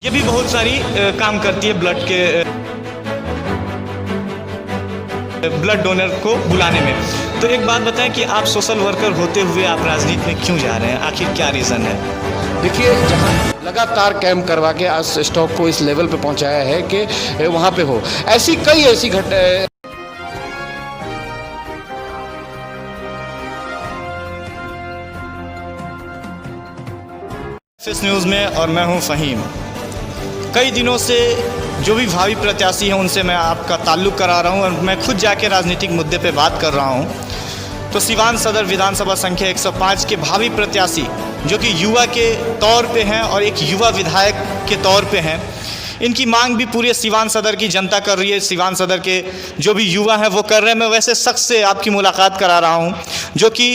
ये भी बहुत सारी काम करती है ब्लड डोनर को बुलाने में। तो एक बात बताएं कि आप सोशल वर्कर होते हुए आप राजनीति में क्यों जा रहे हैं, आखिर क्या रीज़न है? देखिए, जहाँ लगातार कैंप करवा के आज स्टॉक को इस लेवल पे पहुंचाया है कि वहाँ पे हो, ऐसी FS न्यूज़ में, और मैं हूं फ़हीम। कई दिनों से जो भी भावी प्रत्याशी हैं उनसे मैं आपका ताल्लुक़ करा रहा हूं और मैं खुद जाके राजनीतिक मुद्दे पे बात कर रहा हूं। तो सिवान सदर विधानसभा संख्या 105 के भावी प्रत्याशी जो कि युवा के तौर पे हैं और एक युवा विधायक के तौर पे हैं, इनकी मांग भी पूरे सिवान सदर की जनता कर रही है। सिवान सदर के जो भी युवा हैं वो कर रहे हैं। मैं वैसे शख्स से आपकी मुलाकात करा रहा हूँ जो कि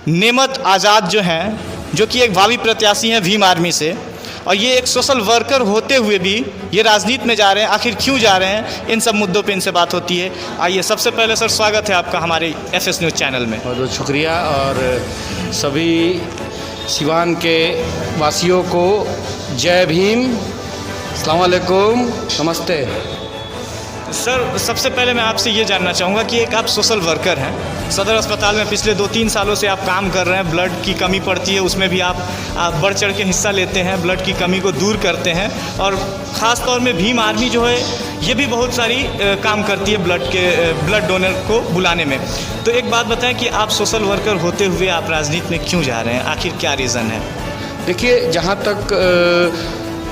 नेमत आज़ाद जो हैं, जो कि एक भावी प्रत्याशी हैं भीम आर्मी से, और ये एक सोशल वर्कर होते हुए भी ये राजनीति में जा रहे हैं। आखिर क्यों जा रहे हैं, इन सब मुद्दों पे इनसे बात होती है। आइए, सबसे पहले सर स्वागत है आपका हमारे FS न्यूज़ चैनल में। बहुत बहुत शुक्रिया। और सभी सिवान के वासियों को जय भीम, अस्सलाम वालेकुम, नमस्ते। सर, सबसे पहले मैं आपसे ये जानना चाहूँगा कि एक आप सोशल वर्कर हैं, सदर अस्पताल में पिछले 2-3 सालों से आप काम कर रहे हैं। ब्लड की कमी पड़ती है, उसमें भी आप बढ़ चढ़ के हिस्सा लेते हैं, ब्लड की कमी को दूर करते हैं। और ख़ास तौर में भीम आर्मी जो है ये भी बहुत सारी काम करती है ब्लड डोनर को बुलाने में। तो एक बात बताएं कि आप सोशल वर्कर होते हुए आप राजनीति में क्यों जा रहे हैं, आखिर क्या रीज़न है? देखिए, जहाँ तक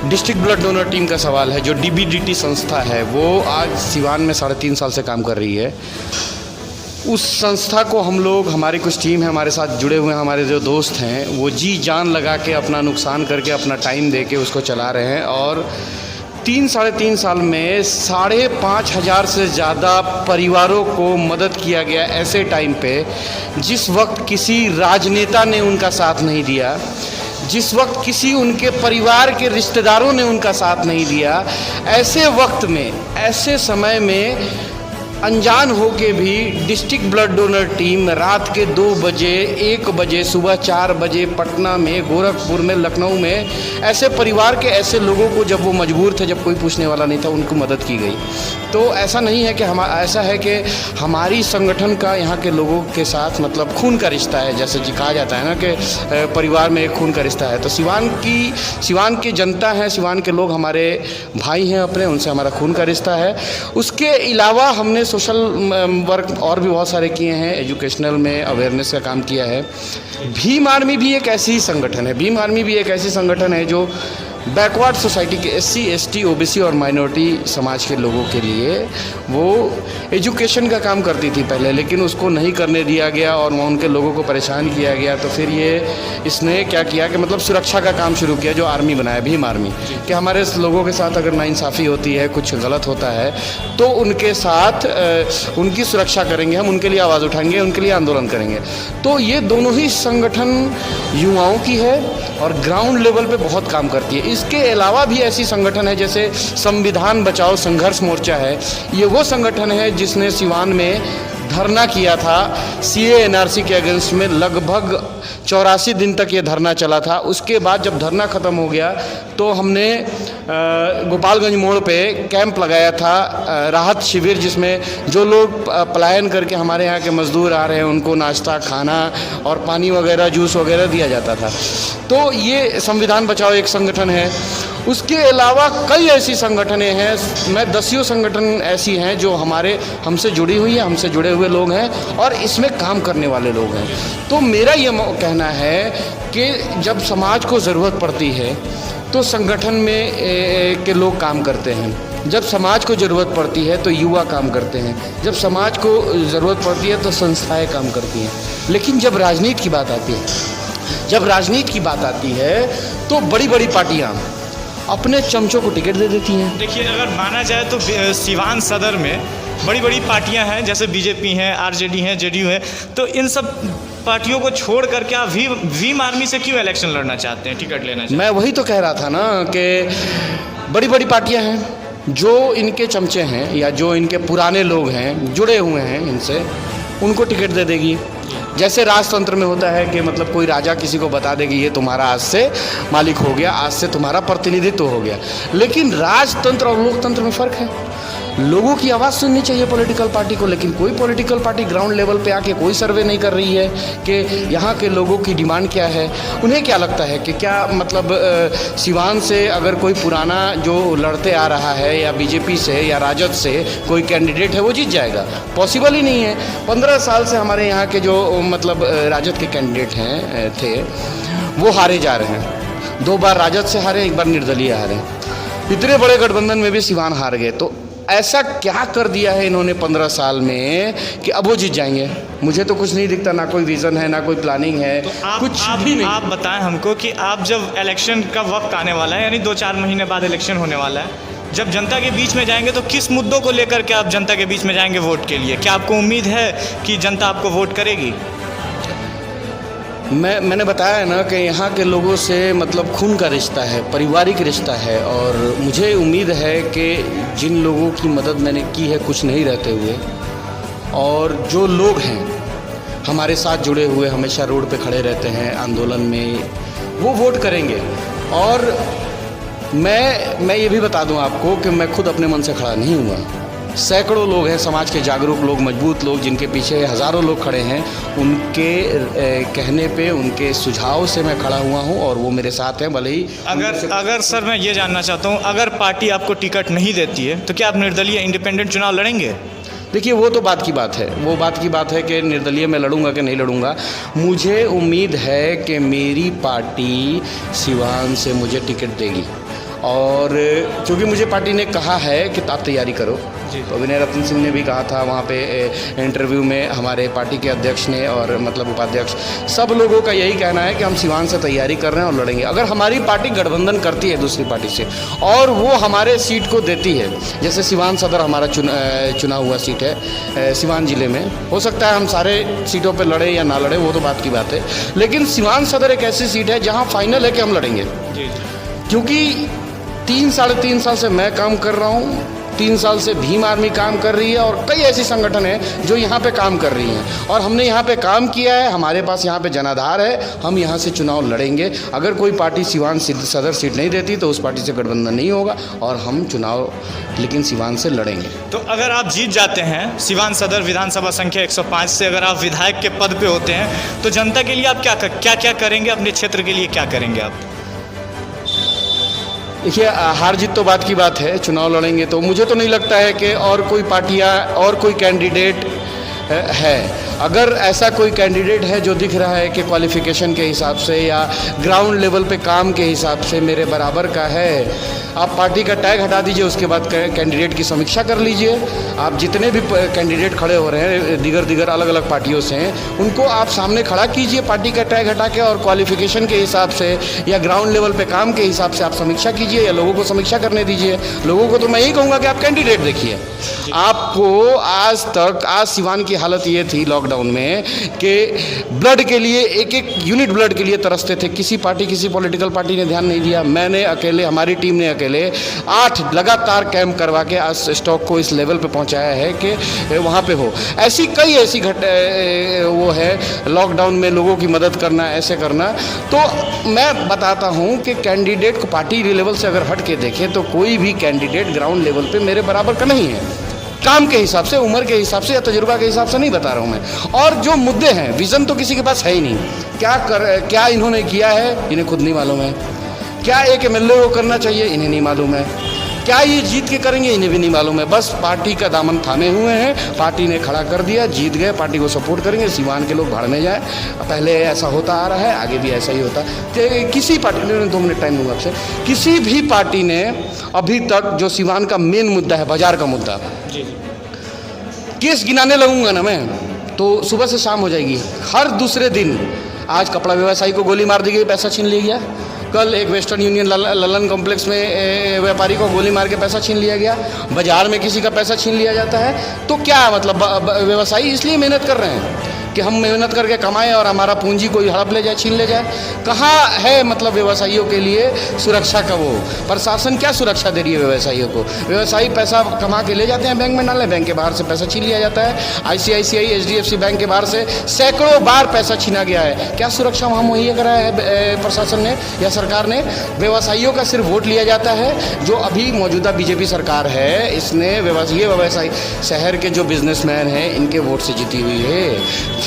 डिस्ट्रिक्ट ब्लड डोनर टीम का सवाल है, जो DBDT संस्था है वो आज सिवान में 3.5 साल से काम कर रही है। उस संस्था को हम लोग, हमारी कुछ टीम है, हमारे साथ जुड़े हुए हैं, हमारे जो दोस्त हैं, वो जी जान लगा के अपना नुकसान करके अपना टाइम दे के उसको चला रहे हैं। और 3-3.5 साल में 5,500 से ज़्यादा परिवारों को मदद किया गया ऐसे टाइम पे जिस वक्त किसी राजनेता ने उनका साथ नहीं दिया, जिस वक्त किसी उनके परिवार के रिश्तेदारों ने उनका साथ नहीं दिया। ऐसे वक्त में, ऐसे समय में अनजान हो के भी डिस्ट्रिक्ट ब्लड डोनर टीम रात के 2 बजे, 1 बजे, सुबह 4 बजे पटना में, गोरखपुर में, लखनऊ में ऐसे परिवार के ऐसे लोगों को, जब वो मजबूर थे, जब कोई पूछने वाला नहीं था, उनको मदद की गई। तो ऐसा नहीं है कि ऐसा है कि हमारी संगठन का यहाँ के लोगों के साथ मतलब खून का रिश्ता है, जैसे जी कहा जाता है ना कि परिवार में एक खून का रिश्ता है। तो सिवान की जनता है, सिवान के लोग हमारे भाई हैं अपने, उनसे हमारा खून का रिश्ता है। उसके अलावा हमने सोशल वर्क और भी बहुत सारे किए हैं, एजुकेशनल में अवेयरनेस का काम किया है। भीम आर्मी भी एक ऐसी ही संगठन है। भीम आर्मी भी एक ऐसी संगठन है जो बैकवर्ड सोसाइटी के SC, ST, OBC और माइनॉरिटी समाज के लोगों के लिए वो एजुकेशन का काम करती थी पहले, लेकिन उसको नहीं करने दिया गया और वहाँ उनके लोगों को परेशान किया गया। तो फिर इसने क्या किया कि मतलब सुरक्षा का काम शुरू किया, जो आर्मी बनाया, भीम आर्मी, कि हमारे लोगों के साथ अगर नाइंसाफ़ी होती है, कुछ गलत होता है, तो उनके साथ उनकी सुरक्षा करेंगे, हम उनके लिए आवाज़ उठाएंगे, उनके लिए आंदोलन करेंगे। तो ये दोनों ही संगठन युवाओं की है और ग्राउंड लेवल पे बहुत काम करती है। इसके अलावा भी ऐसी संगठन है जैसे संविधान बचाओ संघर्ष मोर्चा है। ये वो संगठन है जिसने सिवान में धरना किया था CA NRC के अगेंस्ट में। लगभग 84 दिन तक ये धरना चला था। उसके बाद जब धरना ख़त्म हो गया तो हमने गोपालगंज मोड़ पे कैंप लगाया था, राहत शिविर, जिसमें जो लोग पलायन करके हमारे यहाँ के मज़दूर आ रहे हैं उनको नाश्ता, खाना और पानी वगैरह, जूस वगैरह दिया जाता था। तो ये संविधान बचाओ एक संगठन है। उसके अलावा कई ऐसी संगठनें हैं, मैं 10 संगठन ऐसी हैं जो हमसे जुड़ी हुई है, हमसे जुड़े हुए लोग हैं और इसमें काम करने वाले लोग हैं। तो मेरा ये कहना है कि जब समाज को ज़रूरत पड़ती है तो संगठन में के लोग काम करते हैं, जब समाज को ज़रूरत पड़ती है तो युवा काम करते हैं, जब समाज को ज़रूरत पड़ती है तो संस्थाएं काम करती हैं। लेकिन जब राजनीति की बात आती है, तो बड़ी बड़ी पार्टियाँ अपने चमचों को टिकट दे देती हैं। देखिए, अगर माना जाए तो सिवान सदर में बड़ी बड़ी पार्टियां हैं, जैसे BJP हैं, RJD हैं, JDU है। तो इन सब पार्टियों को छोड़ करके आप भीम आर्मी से क्यों इलेक्शन लड़ना चाहते हैं, टिकट लेना चाहते हैं? मैं वही तो कह रहा था ना कि बड़ी बड़ी पार्टियां हैं, जो इनके चमचे हैं या जो इनके पुराने लोग हैं, जुड़े हुए हैं इनसे, उनको टिकट दे देगी। जैसे राजतंत्र में होता है कि मतलब कोई राजा किसी को बता दे कि ये तुम्हारा आज से मालिक हो गया, आज से तुम्हारा प्रतिनिधित्व हो गया। लेकिन राजतंत्र और लोकतंत्र में फ़र्क है। लोगों की आवाज़ सुननी चाहिए पॉलिटिकल पार्टी को, लेकिन कोई पॉलिटिकल पार्टी ग्राउंड लेवल पे आके कोई सर्वे नहीं कर रही है कि यहाँ के लोगों की डिमांड क्या है। उन्हें क्या लगता है कि क्या मतलब सिवान से अगर कोई पुराना जो लड़ते आ रहा है या बीजेपी से या राजद से कोई कैंडिडेट है वो जीत जाएगा? पॉसिबल ही नहीं है। 15 साल से हमारे यहाँ के जो मतलब राजद के कैंडिडेट हैं थे वो हारे जा रहे हैं। 2 बार राजद से हारे, 1 बार निर्दलीय हारे। इतने बड़े गठबंधन में भी सिवान हार गए। तो ऐसा क्या कर दिया है इन्होंने 15 साल में कि अब वो जीत जाएंगे? मुझे तो कुछ नहीं दिखता, ना कोई विज़न है, ना कोई प्लानिंग है, तो कुछ भी नहीं। आप बताएं हमको कि आप जब इलेक्शन का वक्त आने वाला है, यानी 2-4 महीने बाद इलेक्शन होने वाला है, जब जनता के बीच में जाएंगे तो किस मुद्दों को लेकर के आप जनता के बीच में जाएंगे वोट के लिए? क्या आपको उम्मीद है कि जनता आपको वोट करेगी? मैंने बताया ना कि यहाँ के लोगों से मतलब खून का रिश्ता है, पारिवारिक रिश्ता है। और मुझे उम्मीद है कि जिन लोगों की मदद मैंने की है कुछ नहीं रहते हुए, और जो लोग हैं हमारे साथ जुड़े हुए, हमेशा रोड पे खड़े रहते हैं आंदोलन में, वो वोट करेंगे। और मैं ये भी बता दूं आपको कि मैं खुद अपने मन से खड़ा नहीं हुआ। सैकड़ों लोग हैं, समाज के जागरूक लोग, मजबूत लोग, जिनके पीछे हज़ारों लोग खड़े हैं। उनके कहने पे, उनके सुझाव से मैं खड़ा हुआ हूं और वो मेरे साथ हैं। भले ही अगर सर मैं ये जानना चाहता हूं, अगर पार्टी आपको टिकट नहीं देती है तो क्या आप निर्दलीय इंडिपेंडेंट चुनाव लड़ेंगे? देखिए, वो तो बात की बात है, वो बात की बात है कि निर्दलीय में लड़ूंगा कि नहीं लड़ूंगा। मुझे उम्मीद है कि मेरी पार्टी सिवान से मुझे टिकट देगी, और क्योंकि मुझे पार्टी ने कहा है कि आप तैयारी करो। तो विनय रतन सिंह ने भी कहा था वहाँ पे इंटरव्यू में, हमारे पार्टी के अध्यक्ष ने और मतलब उपाध्यक्ष, सब लोगों का यही कहना है कि हम सिवान से तैयारी कर रहे हैं और लड़ेंगे। अगर हमारी पार्टी गठबंधन करती है दूसरी पार्टी से और वो हमारे सीट को देती है, जैसे सिवान सदर हमारा चुना हुआ सीट है सिवान ज़िले में, हो सकता है हम सारे सीटों पर लड़े या ना लड़े, वो तो बात की बात है। लेकिन सिवान सदर एक ऐसी सीट है जहाँ फाइनल है कि हम लड़ेंगे। क्योंकि 3-3.5 साल से मैं काम कर रहा हूँ, 3 साल से भीम आर्मी काम कर रही है, और कई ऐसी संगठन हैं जो यहाँ पे काम कर रही हैं, और हमने यहाँ पे काम किया है। हमारे पास यहाँ पे जनाधार है, हम यहाँ से चुनाव लड़ेंगे। अगर कोई पार्टी सिवान सदर सीट नहीं देती तो उस पार्टी से गठबंधन नहीं होगा, और हम चुनाव लेकिन सिवान से लड़ेंगे। तो अगर आप जीत जाते हैं सिवान सदर विधानसभा संख्या 105 से, अगर आप विधायक के पद पे होते हैं, तो जनता के लिए आप क्या करेंगे? अपने क्षेत्र के लिए क्या करेंगे आप? देखिए, हार जीत तो बात की बात है, चुनाव लड़ेंगे तो मुझे तो नहीं लगता है कि और कोई पार्टियां और कोई कैंडिडेट है। अगर ऐसा कोई कैंडिडेट है जो दिख रहा है कि क्वालिफ़िकेशन के हिसाब से या ग्राउंड लेवल पे काम के हिसाब से मेरे बराबर का है, आप पार्टी का टैग हटा दीजिए, उसके बाद कैंडिडेट की समीक्षा कर लीजिए। आप जितने भी कैंडिडेट खड़े हो रहे हैं दिगर अलग अलग पार्टियों से हैं, उनको आप सामने खड़ा कीजिए पार्टी का टैग हटा के, और क्वालिफ़िकेशन के हिसाब से या ग्राउंड लेवल पे काम के हिसाब से आप समीक्षा कीजिए, या लोगों को समीक्षा करने दीजिए। लोगों को तो मैं यही कहूँगा कि आप कैंडिडेट देखिए। आपको आज सिवान की हालत ये थी लॉकडाउन में कि ब्लड के लिए, एक यूनिट ब्लड के लिए तरसते थे। किसी पॉलिटिकल पार्टी ने ध्यान नहीं दिया। मैंने अकेले, हमारी टीम ने अकेले 8 लगातार कैंप करवा के आज स्टॉक को इस लेवल पे पहुंचाया है कि वहाँ पे हो। ऐसी वो है लॉकडाउन में लोगों की मदद करना, ऐसे करना। तो मैं बताता हूँ कि कैंडिडेट को पार्टी लेवल से अगर हट के देखें तो कोई भी कैंडिडेट ग्राउंड लेवल पे मेरे बराबर का नहीं है। काम के हिसाब से, उम्र के हिसाब से या तजुर्बा के हिसाब से नहीं बता रहा हूँ मैं। और जो मुद्दे हैं, विज़न तो किसी के पास है ही नहीं। क्या इन्होंने किया है इन्हें खुद नहीं मालूम है। क्या एक एमएलए को करना चाहिए इन्हें नहीं मालूम है। क्या ये जीत के करेंगे इन्हें भी नहीं मालूम है। बस पार्टी का दामन थामे हुए हैं, पार्टी ने खड़ा कर दिया, जीत गए, पार्टी को सपोर्ट करेंगे, सिवान के लोग भाड़ में जाए। पहले ऐसा होता आ रहा है, आगे भी ऐसा ही होता है। किसी पार्टी ने, 2 मिनट टाइम दूंगा आपसे, किसी भी पार्टी ने अभी तक जो सिवान का मेन मुद्दा है, बाजार का मुद्दा, केस गिनाने लगूंगा ना मैं तो सुबह से शाम हो जाएगी। हर दूसरे दिन, आज कपड़ा व्यवसायी को गोली मार दी गई, पैसा छीन लिया गया। कल एक वेस्टर्न यूनियन ललन कॉम्प्लेक्स में व्यापारी को गोली मार के पैसा छीन लिया गया। बाजार में किसी का पैसा छीन लिया जाता है। तो क्या मतलब व्यवसायी इसलिए मेहनत कर रहे हैं कि कि हम मेहनत करके कमाएं और हमारा पूंजी कोई हड़प ले जाए, छीन ले जाए। कहाँ है मतलब व्यवसायियों के लिए सुरक्षा का वो? प्रशासन क्या सुरक्षा दे रही है व्यवसायियों को? व्यवसायी पैसा कमा के ले जाते हैं, बैंक में डाले, बैंक के बाहर से पैसा छीन लिया जाता है। ICICI HDFC बैंक के बाहर से सैकड़ों बार पैसा छीना गया है। क्या सुरक्षा वहाँ मुहैया कराया है प्रशासन ने या सरकार ने? व्यवसायियों का सिर्फ वोट लिया जाता है। जो अभी मौजूदा बीजेपी सरकार है, इसने व्यवसायी शहर के जो बिजनेसमैन हैं इनके वोट से जीती हुई है।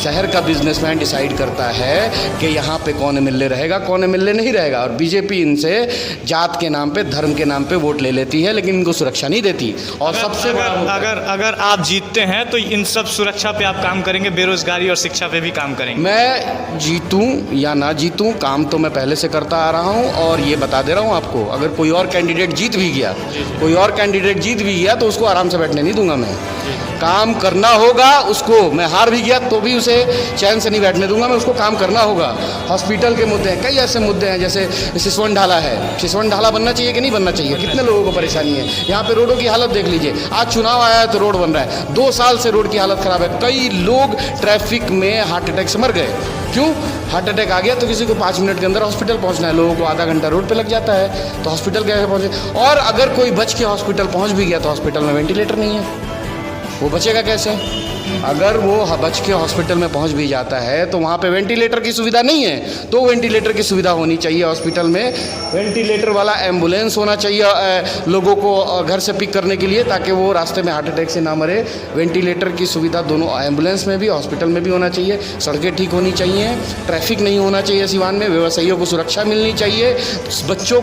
शहर का बिजनेसमैन डिसाइड करता है कि यहाँ पे कौन MLA रहेगा, कौन MLA नहीं रहेगा, और बीजेपी इनसे जात के नाम पे, धर्म के नाम पे वोट ले लेती है, लेकिन इनको सुरक्षा नहीं देती। और सबसे अगर आप जीतते हैं तो इन सब सुरक्षा पे आप काम करेंगे, बेरोजगारी और शिक्षा पे भी काम करेंगे? मैं जीतूं या ना जीतूं, काम तो मैं पहले से करता आ रहा हूं। और ये बता दे रहा हूं आपको, अगर कोई और कैंडिडेट जीत भी गया, तो उसको आराम से बैठने नहीं दूंगा मैं। काम करना होगा उसको। मैं हार भी गया तो भी उसे चैन से नहीं बैठने दूंगा मैं, उसको काम करना होगा। हॉस्पिटल के मुद्दे हैं, कई ऐसे मुद्दे हैं, जैसे सिसवन ढाला है। सिसवन ढाला बनना चाहिए कि नहीं बनना चाहिए? कितने लोगों को परेशानी है। यहाँ पे रोडों की हालत देख लीजिए। आज चुनाव आया है तो रोड बन रहा है, 2 साल से रोड की हालत खराब है। कई लोग ट्रैफिक में हार्ट अटैक से मर गए। क्यों? हार्ट अटैक आ गया तो किसी को 5 मिनट के अंदर हॉस्पिटल पहुंचना है, लोगों को आधा घंटा रोड पे लग जाता है, तो हॉस्पिटल कैसे पहुंचे? और अगर कोई बच के हॉस्पिटल पहुंच भी गया तो हॉस्पिटल में वेंटिलेटर नहीं है, वो बचेगा कैसे? अगर वो बच के हॉस्पिटल में पहुंच भी जाता है तो वहाँ पे वेंटिलेटर की सुविधा नहीं है, तो वेंटिलेटर की सुविधा होनी चाहिए हॉस्पिटल में। वेंटिलेटर वाला एम्बुलेंस होना चाहिए लोगों को घर से पिक करने के लिए, ताकि वो रास्ते में हार्ट अटैक से ना मरे। वेंटिलेटर की सुविधा दोनों एम्बुलेंस में भी, हॉस्पिटल में भी होना चाहिए। सड़कें ठीक होनी चाहिए, ट्रैफिक नहीं होना चाहिए सिवान में, व्यवसायियों को सुरक्षा मिलनी चाहिए। बच्चों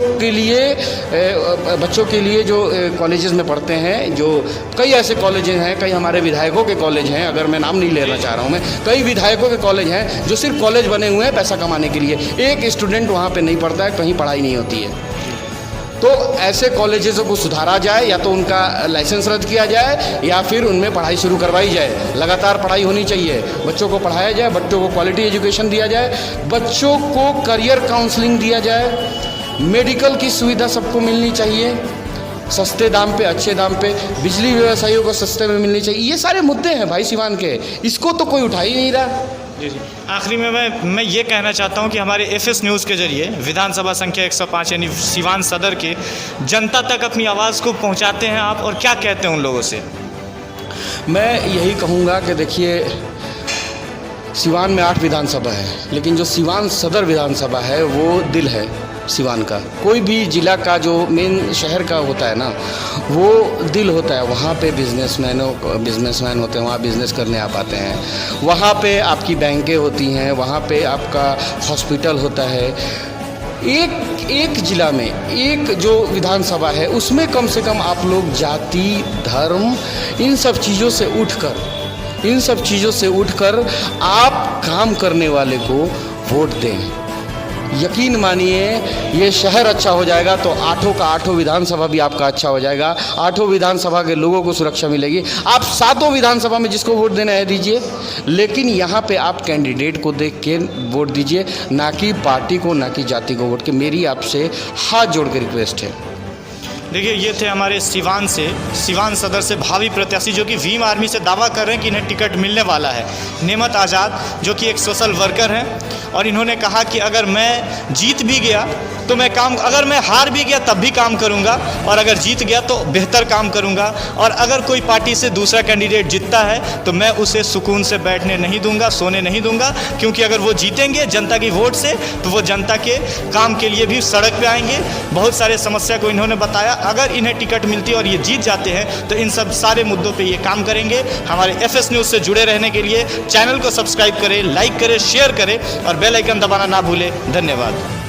के लिए जो कॉलेजेस में पढ़ते हैं, जो कई ऐसे कॉलेजेस हैं, कई हमारे विधायकों के कॉलेज हैं, अगर मैं नाम नहीं लेना चाह रहा हूँ, मैं कई विधायकों के कॉलेज हैं जो सिर्फ कॉलेज बने हुए हैं पैसा कमाने के लिए। एक स्टूडेंट वहाँ पे नहीं पढ़ता है, कहीं पढ़ाई नहीं होती है। तो ऐसे कॉलेजेस को सुधारा जाए, या तो उनका लाइसेंस रद्द किया जाए या फिर उनमें पढ़ाई शुरू करवाई जाए। लगातार पढ़ाई होनी चाहिए, बच्चों को पढ़ाया जाए, बच्चों को क्वालिटी एजुकेशन दिया जाए, बच्चों को करियर काउंसलिंग दिया जाए, मेडिकल की सुविधा सबको मिलनी चाहिए, सस्ते दाम पे, अच्छे दाम पे। बिजली व्यवसायियों को सस्ते में मिलनी चाहिए। ये सारे मुद्दे हैं भाई सिवान के, इसको तो कोई उठा ही नहीं रहा। जी। आखिरी में मैं ये कहना चाहता हूँ कि हमारे FS न्यूज़ के जरिए विधानसभा संख्या 105 यानी सिवान सदर के जनता तक अपनी आवाज़ को पहुँचाते हैं आप, और क्या कहते हैं उन लोगों से? मैं यही कहूँगा कि देखिए, सिवान में 8 विधानसभा है, लेकिन जो सिवान सदर विधानसभा है वो दिल है सिवान का। कोई भी ज़िला का जो मेन शहर का होता है ना, वो दिल होता है। वहाँ पे बिजनेसमैन होते हैं, वहाँ बिज़नेस करने आप आते हैं, वहाँ पे आपकी बैंकें होती हैं, वहाँ पे आपका हॉस्पिटल होता है। एक ज़िला में एक जो विधानसभा है उसमें कम से कम आप लोग जाति, धर्म, इन सब चीज़ों से उठकर आप काम करने वाले को वोट दें। यकीन मानिए, ये शहर अच्छा हो जाएगा तो 8 का 8 विधानसभा भी आपका अच्छा हो जाएगा। 8 विधानसभा के लोगों को सुरक्षा मिलेगी। आप 7 विधानसभा में जिसको वोट देना है दीजिए, लेकिन यहाँ पे आप कैंडिडेट को देख के वोट दीजिए, ना कि पार्टी को, ना कि जाति को वोट के। मेरी आपसे हाथ जोड़ के रिक्वेस्ट है। देखिए, ये थे हमारे सिवान सदर से भावी प्रत्याशी जो कि भीम आर्मी से दावा कर रहे हैं कि इन्हें टिकट मिलने वाला है, नेमत आज़ाद, जो कि एक सोशल वर्कर हैं। और इन्होंने कहा कि अगर मैं जीत भी गया तो मैं काम, अगर मैं हार भी गया तब भी काम करूंगा, और अगर जीत गया तो बेहतर काम करूंगा। और अगर कोई पार्टी से दूसरा कैंडिडेट जीतता है तो मैं उसे सुकून से बैठने नहीं दूंगा, सोने नहीं दूंगा, क्योंकि अगर वो जीतेंगे जनता की वोट से तो वो जनता के काम के लिए भी सड़क पे आएंगे। बहुत सारे समस्या को इन्होंने बताया। अगर इन्हें टिकट मिलती है और ये जीत जाते हैं तो इन सब सारे मुद्दों पे ये काम करेंगे। हमारे FS न्यूज़ से जुड़े रहने के लिए चैनल को सब्सक्राइब करें, लाइक करें, शेयर करें और बेल आइकन दबाना ना भूलें। धन्यवाद।